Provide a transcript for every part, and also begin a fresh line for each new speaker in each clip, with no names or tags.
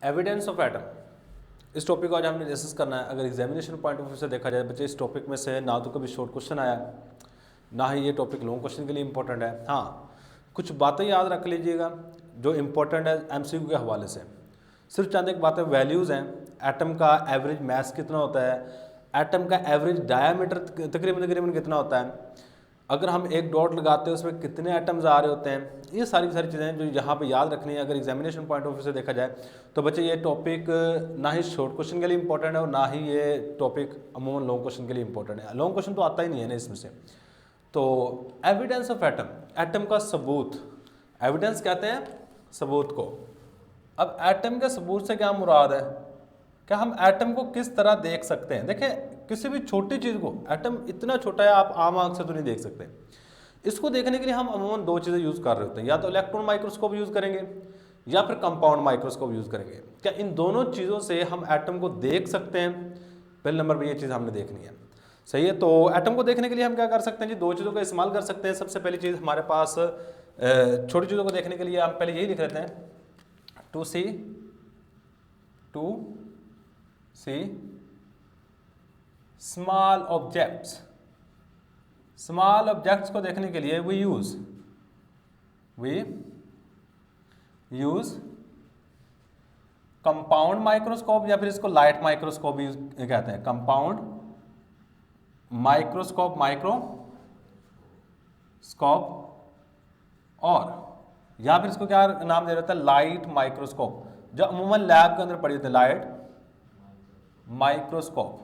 Evidence of atom, इस topic को आज हमने डिस्कस करना है। अगर एग्जामिनेशन पॉइंट ऑफ व्यू से देखा जाए बच्चे, इस टॉपिक में से ना तो कभी शॉर्ट क्वेश्चन आया, ना ही ये टॉपिक लॉन्ग क्वेश्चन के लिए इंपॉर्टेंट है। हाँ, कुछ बातें याद रख लीजिएगा जो इंपॉर्टेंट है एमसीक्यू के हवाले से। सिर्फ चंद एक बातें, वैल्यूज़ हैं। एटम का एवरेज मास कितना होता है, एटम का एवरेज डायामीटर तकरीबन कितना होता है, अगर हम एक डॉट लगाते हैं उसमें कितने एटम्स आ रहे होते हैं, ये सारी चीज़ें जो यहाँ पे याद रखनी है। अगर एग्जामिनेशन पॉइंट ऑफ व्यू से देखा जाए तो बच्चे ये टॉपिक ना ही शॉर्ट क्वेश्चन के लिए इंपॉर्टेंट है और ना ही ये टॉपिक अमूमन लॉन्ग क्वेश्चन के लिए इंपॉर्टेंट है। लॉन्ग क्वेश्चन तो आता ही नहीं है ना इसमें से। तो एविडेंस ऑफ एटम, एटम का सबूत, एविडेंस कहते हैं सबूत को। अब एटम के सबूत से क्या मुराद है, क्या हम एटम को किस तरह देख सकते हैं। देखें, किसी भी छोटी चीज़ को, एटम इतना छोटा है आप आम आंख से तो नहीं देख सकते। इसको देखने के लिए हम अमूमन दो चीज़ें यूज़ कर रहे होते हैं, या तो इलेक्ट्रॉन माइक्रोस्कोप यूज़ करेंगे या फिर कंपाउंड माइक्रोस्कोप यूज़ करेंगे। क्या इन दोनों चीज़ों से हम एटम को देख सकते हैं? पहले नंबर पर ये चीज़ हमने देखनी है, सही है। तो एटम को देखने के लिए हम क्या कर सकते हैं जी, दो चीज़ों का इस्तेमाल कर सकते हैं। सबसे पहली चीज़ हमारे पास, छोटी चीज़ों को देखने के लिए हम पहले यही लिख लेते हैं, to see small objects. Small objects को देखने के लिए वी यूज कंपाउंड माइक्रोस्कोप, या फिर इसको लाइट माइक्रोस्कोप कहते हैं। कंपाउंड माइक्रोस्कोप, और या फिर इसको क्या नाम दे रहा था, लाइट माइक्रोस्कोप, जो अमूमन लैब के अंदर पड़ी होती है, लाइट माइक्रोस्कोप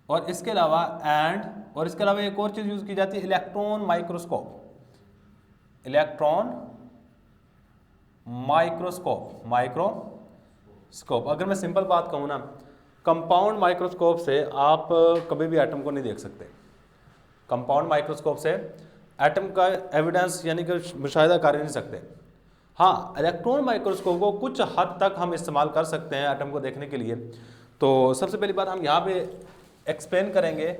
और इसके अलावा एक और चीज यूज की जाती है, इलेक्ट्रॉन माइक्रोस्कोप। अगर मैं सिंपल बात कहूँ ना, कंपाउंड माइक्रोस्कोप से आप कभी भी एटम को नहीं देख सकते। कंपाउंड माइक्रोस्कोप से एटम का एविडेंस यानी कि मुशाहिदा कर नहीं सकते। हाँ, इलेक्ट्रॉन माइक्रोस्कोप को कुछ हद तक हम इस्तेमाल कर सकते हैं एटम को देखने के लिए। तो सबसे पहली बात हम यहाँ पे एक्सप्लेन करेंगे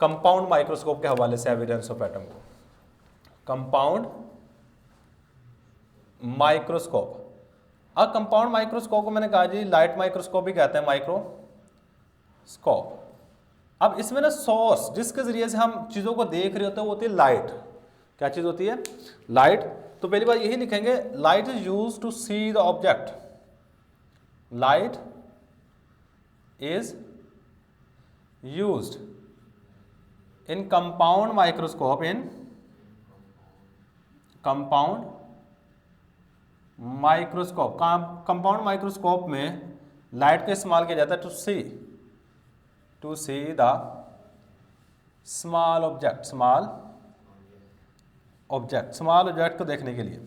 कंपाउंड माइक्रोस्कोप के हवाले से एविडेंस ऑफ एटम को। कंपाउंड माइक्रोस्कोप, अब कंपाउंड माइक्रोस्कोप को मैंने कहा जी लाइट माइक्रोस्कोप भी कहते हैं, माइक्रोस्कोप। अब इसमें ना सोर्स जिसके जरिए से हम चीज़ों को देख रहे होते हैं वो होती है लाइट। क्या चीज़ होती है? लाइट। तो पहली बात यही लिखेंगे, light is used to see the object. Light is used in compound microscope, compound microscope में लाइट का इस्तेमाल किया जाता है to see the small object को देखने के लिए।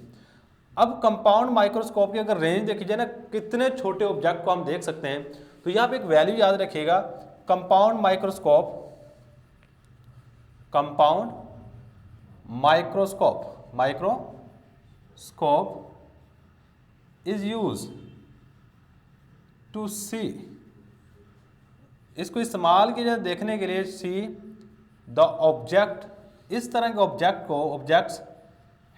अब कंपाउंड माइक्रोस्कोप की अगर रेंज देखी जाए ना, कितने छोटे ऑब्जेक्ट को हम देख सकते हैं, तो यहाँ पे एक वैल्यू याद रखिएगा, compound microscope is use to see, इसको इस्तेमाल किया जाए देखने के लिए, सी द ऑब्जेक्ट, इस तरह के ऑब्जेक्ट्स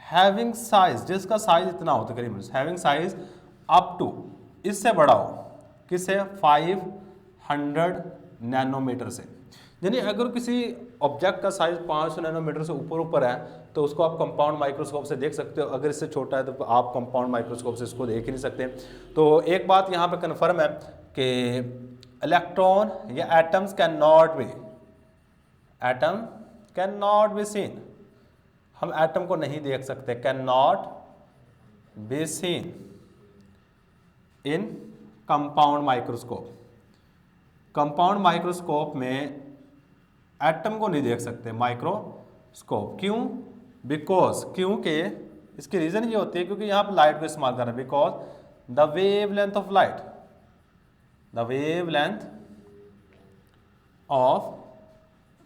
हैविंग साइज, जिसका साइज इतना हो तकरीबन, हैविंग साइज अप टू, इससे बड़ा हो, किससे? 500 नैनोमीटर से। यानी अगर किसी ऑब्जेक्ट का साइज 500 नैनोमीटर से ऊपर है तो उसको आप कंपाउंड माइक्रोस्कोप से देख सकते हो। अगर इससे छोटा है तो आप कंपाउंड माइक्रोस्कोप से इसको देख ही नहीं सकते। तो एक बात यहाँ पे कन्फर्म है कि इलेक्ट्रॉन या atoms can not be seen, हम एटम को नहीं देख सकते, can not be seen in compound microscope. Compound microscope में एटम को नहीं देख सकते, माइक्रोस्कोप। क्यों? क्योंकि इसकी रीजन ये होती है क्योंकि यहाँ पर लाइट को इस्तेमाल कर रहे हैं, because the wavelength of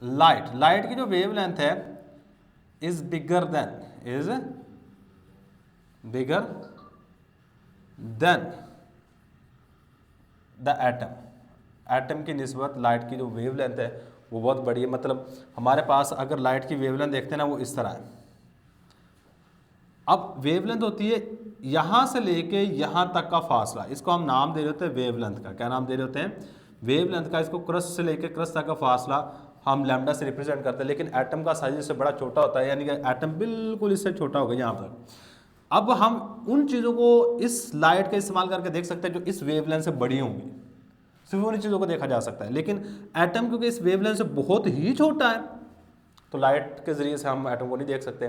light की जो वेवलेंथ है is bigger than the atom की निस्बत लाइट की जो वेवलेंथ है वो बहुत बड़ी है। मतलब हमारे पास अगर लाइट की वेवलेंथ देखते हैं ना, वो इस तरह है, अब वेवलेंथ होती है यहाँ से लेके यहाँ तक का फासला, इसको हम नाम दे रहे होते हैं वेवलेंथ का। क्या नाम दे रहे होते हैं? वेवलेंथ का। इसको क्रस्ट से लेके क्रस्ट तक का फासला हम लैम्डा से रिप्रेजेंट करते हैं। लेकिन एटम का साइज इससे बड़ा छोटा होता है, यानी कि एटम बिल्कुल इससे छोटा होगा यहाँ तक। अब हम उन चीज़ों को इस लाइट का इस्तेमाल करके देख सकते हैं जो इस वेवलेंथ से बड़ी होंगी, सिर्फ उन चीज़ों को देखा जा सकता है। लेकिन एटम क्योंकि इस वेवलेंथ से बहुत ही छोटा है, तो लाइट के ज़रिए से हम एटम को नहीं देख सकते।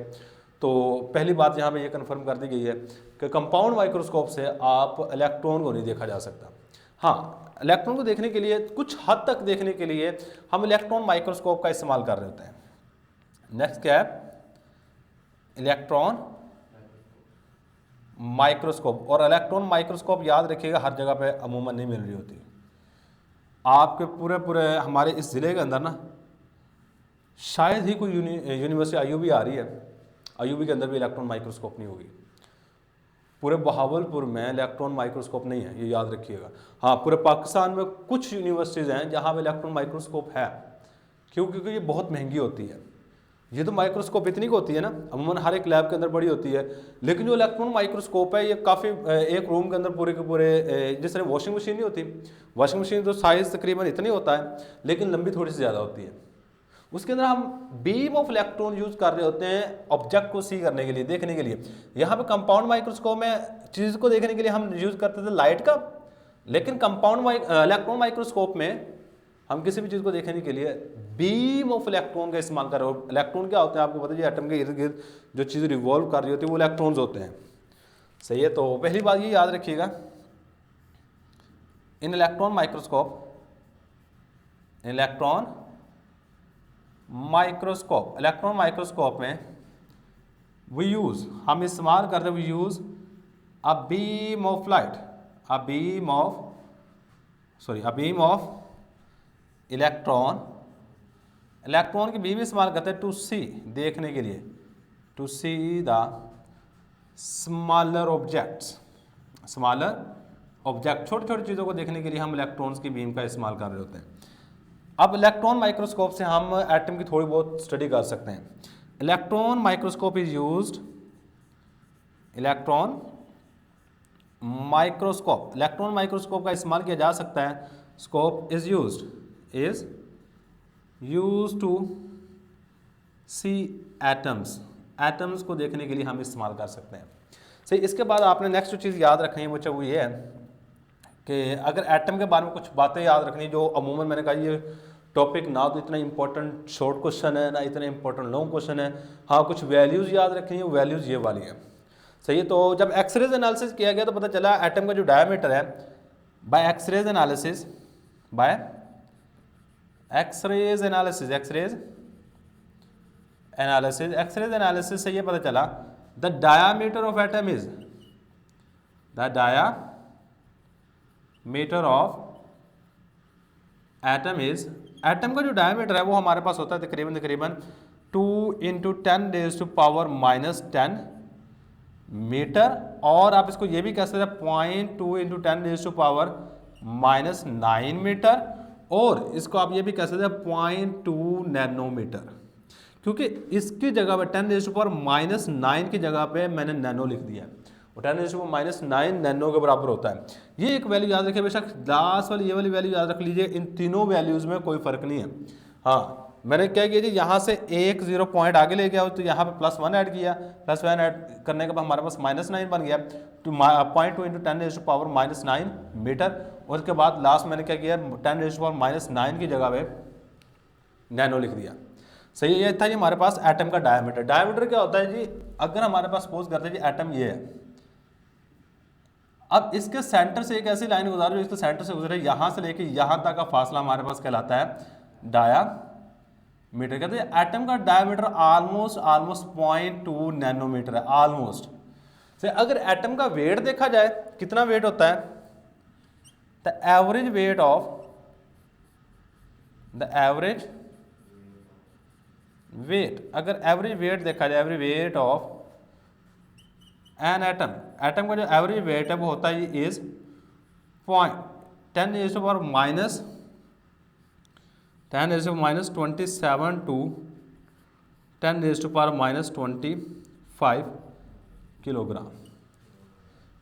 तो पहली बात यहाँ पे ये कंफर्म कर दी गई है कि कंपाउंड माइक्रोस्कोप से आप इलेक्ट्रॉन को नहीं देखा जा सकता। हाँ, इलेक्ट्रॉन को देखने के लिए, कुछ हद तक देखने के लिए हम इलेक्ट्रॉन माइक्रोस्कोप का इस्तेमाल कर रहे होते हैं। नेक्स्ट क्या है? Electron microscope. और इलेक्ट्रॉन माइक्रोस्कोप याद रखिएगा हर जगह पे अमूमन नहीं मिल रही होती। आपके पूरे हमारे इस ज़िले के अंदर ना शायद ही कोई यूनिवर्सिटी आईयूबी आ रही है, आईयूबी के अंदर भी इलेक्ट्रॉन माइक्रोस्कोप नहीं होगी। पूरे बहावलपुर में इलेक्ट्रॉन माइक्रोस्कोप नहीं है, ये याद रखिएगा। हाँ, पूरे पाकिस्तान में कुछ यूनिवर्सिटीज़ हैं जहाँ पे इलेक्ट्रॉन माइक्रोस्कोप है। क्यों? क्योंकि ये बहुत महंगी होती है। ये तो माइक्रोस्कोप इतनी की होती है ना, अमूमन हर एक लैब के अंदर बड़ी होती है। लेकिन जो इलेक्ट्रॉन माइक्रोस्कोप है ये काफ़ी, एक रूम के अंदर पूरे के पूरे, जिस तरह वॉशिंग मशीन नहीं होती, वॉशिंग मशीन तो साइज़ तकरीबन इतनी होता है लेकिन लंबी थोड़ी सी ज़्यादा होती है। उसके अंदर हम बीम ऑफ इलेक्ट्रॉन यूज़ कर रहे होते हैं ऑब्जेक्ट को सी करने के लिए, देखने के लिए। यहाँ पे कंपाउंड माइक्रोस्कोप में चीज़ को देखने के लिए हम यूज़ करते थे लाइट का, लेकिन इलेक्ट्रॉन माइक्रोस्कोप में हम किसी भी चीज़ को देखने के लिए बीम ऑफ इलेक्ट्रॉन का इस्तेमाल कर रहे हो। इलेक्ट्रॉन क्या होते हैं आपको पता है? एटम के इर्द गिर्द जो चीज़ रिवॉल्व कर रही होती है वो इलेक्ट्रॉन्स होते हैं। सही है, तो पहली बात ये याद रखिएगा, इन इलेक्ट्रॉन माइक्रोस्कोप में हम इस्तेमाल करते हैं, we use a beam of light, a beam of electron की बीम इस्तेमाल करते हैं टू सी, देखने के लिए, to see the smaller object, छोटी छोटी चीज़ों को देखने के लिए हम इलेक्ट्रॉन्स की बीम का इस्तेमाल कर रहे होते हैं। अब इलेक्ट्रॉन माइक्रोस्कोप से हम एटम की थोड़ी बहुत स्टडी कर सकते हैं। Electron microscope is used, electron microscope का इस्तेमाल किया जा सकता है। Scope is used to see atoms को देखने के लिए हम इस्तेमाल कर सकते हैं। सही, इसके बाद आपने नेक्स्ट जो चीज़ याद रखनी है बच्चा वो ये है कि अगर एटम के बारे में कुछ बातें याद रखनी, जो अमूमन मैंने कहा ये टॉपिक ना तो इतना इंपॉर्टेंट शॉर्ट क्वेश्चन है ना इतना इंपॉर्टेंट लॉन्ग क्वेश्चन है। हाँ, कुछ वैल्यूज़ याद रखनी है, वैल्यूज़ ये वाली है। सही है, तो जब एक्सरेज एनालिसिस किया गया तो पता चला एटम का जो डायमीटर है बाय एक्सरेज एनालिसिस से ये पता चला the diameter of atom is, the diameter of atom is, atom का जो डायमीटर है वो हमारे पास होता है तकरीबन 2 × 10⁻⁻10 मीटर। और आप इसको ये भी कह सकते हैं 0.2 × 10⁻⁻9 मीटर, और इसको आप ये भी कह सकते हैं 0.2 नैनोमीटर, क्योंकि इसकी जगह पे 10⁻⁻9 की जगह पे मैंने नैनो लिख दिया और 10⁻�9 नैनो के बराबर होता है। ये एक वैल्यू याद रखिए, बेशक लास्ट वाली ये वाली वैल्यू याद रख लीजिए, इन तीनों वैल्यूज़ में कोई फ़र्क नहीं है। हाँ, मैंने क्या किया जी, यहाँ से एक 0 पॉइंट आगे ले गया तो यहाँ पे +1 ऐड किया, +1 ऐड करने के बाद हमारे पास -9 बन गया, तो 0.2 × 10⁻⁻9 मीटर। और उसके बाद लास्ट मैंने क्या किया, 10⁻⁻9 की जगह पे नैनो लिख दिया। सही, ये था जी हमारे पास एटम का डायमीटर। डायमीटर क्या होता है जी, अगर हमारे पास सपोज करते हैं जी एटम ये है, अब इसके सेंटर से एक ऐसी लाइन गुजारो, इसके सेंटर से गुजरे, यहाँ से लेके यहाँ तक का फासला हमारे पास कहलाता है डायामीटर। कहते हैं एटम का डायमीटर ऑलमोस्ट 0.2 नैनोमीटर है, ऑलमोस्ट। से अगर एटम का वेट देखा जाए, कितना वेट होता है, द एवरेज वेट अगर एवरेज वेट देखा जाए, average weight of an atom का जो एवरेज वेट है वो होता है इज 10⁻⁻27 to 10⁻⁻25 किलोग्राम,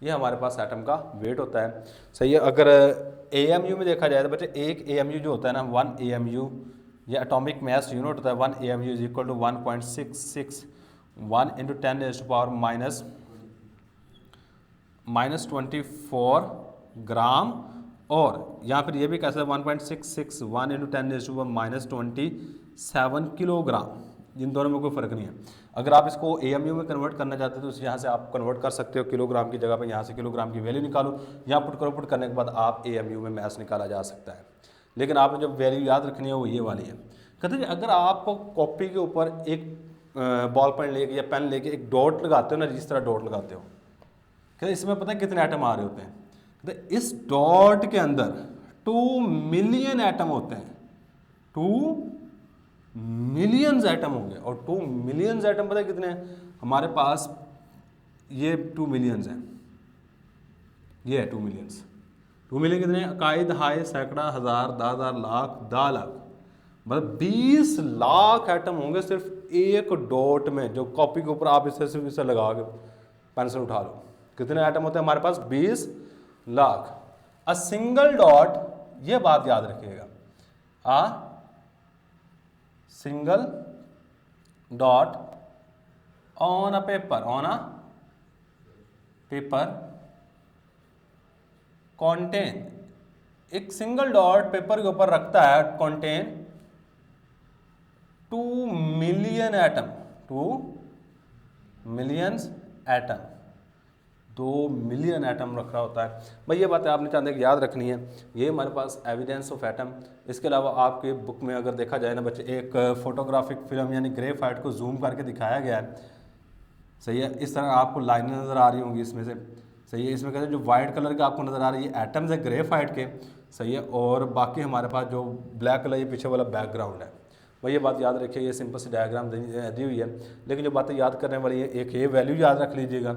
ये हमारे पास एटम का वेट होता है। सही है। अगर AMU में देखा जाए तो बच्चे एक AMU जो होता है ना 1 AMU, ये एटॉमिक मास यूनिट होता है। 1 AMU is equal to 1.661 into 10⁻⁻⁻24 gram, और यहाँ फिर ये भी कैसे 1.661 इंटू 10⁻⁻27 किलोग्राम। इन दोनों में कोई फ़र्क नहीं है। अगर आप इसको AMU में कन्वर्ट करना चाहते हो तो यहाँ से आप कन्वर्ट कर सकते हो, किलोग्राम की जगह पे यहाँ से किलोग्राम की वैल्यू निकालो, यहाँ पुट करो, पुट करने के बाद आप AMU में मास निकाला जा सकता है। लेकिन आपने जो वैल्यू याद रखनी है वो ये वाली है। कहते हैं अगर आप कॉपी के ऊपर एक बॉल पेन लेके या पेन लेके एक डॉट लगाते हो ना, जिस तरह डॉट लगाते हो, कहते इसमें पता है कितने एटम आ रहे होते हैं? कहते इस डॉट के अंदर 2 मिलियन एटम होते हैं। 2 मिलियंस एटम होंगे, और 2 मिलियंस एटम पता है कितने हैं हमारे पास? ये 2 मिलियंस हैं, ये है 2 मिलियंस। 2 मिलियन कितने? इकाई, दहाई, सैकड़ा, हज़ार, 10,000, लाख, 10 लाख, मतलब 20 लाख एटम होंगे सिर्फ एक डॉट में, जो कॉपी के ऊपर आप इसे सिर्फ इसे लगा के पेंसिल उठा लो। कितने एटम होते हैं हमारे पास? 20 लाख। अ सिंगल डॉट, ये बात याद रखिएगा, a single dot on a paper, contain, एक सिंगल डॉट पेपर के ऊपर रखता है, contain 2 million atom, 2 millions atom, 2 million atom रख रहा होता है भाई। ये बातें आपने चाहते कि याद रखनी है। ये हमारे पास एविडेंस ऑफ एटम। इसके अलावा आपके बुक में अगर देखा जाए ना बच्चे, एक फोटोग्राफिक फिल्म यानी ग्रेफाइट को जूम करके दिखाया गया है। सही है। इस तरह आपको लाइनें नज़र आ रही होंगी इसमें से। सही है। इसमें कहते हैं जो वाइट कलर के आपको नज़र आ रही है एटम्स है ग्रेफाइट के। सही है। और बाकी हमारे पास जो ब्लैक कलर ये पीछे वाला बैकग्राउंड है। भाई ये बात याद रखिए, ये सिंपल सी डायग्राम दी हुई है, लेकिन जो बातें याद करने वाली है, एक ये वैल्यू याद रख लीजिएगा,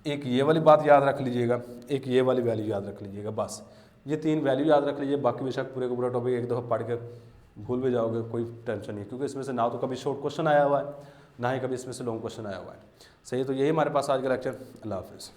एक ये वाली बात याद रख लीजिएगा, एक ये वाली वैल्यू याद रख लीजिएगा। बस ये 3 वैल्यू याद रख लीजिए। बाकी बेशक पूरे का पूरा टॉपिक एक दफ़ा पढ़ के भूल भी जाओगे, कोई टेंशन नहीं, क्योंकि इसमें से ना तो कभी शॉर्ट क्वेश्चन आया हुआ है, ना ही कभी इसमें से लॉन्ग क्वेश्चन आया हुआ है। सही है। तो यही हमारे पास आज का लेक्चर। अल्लाह हाफिज़।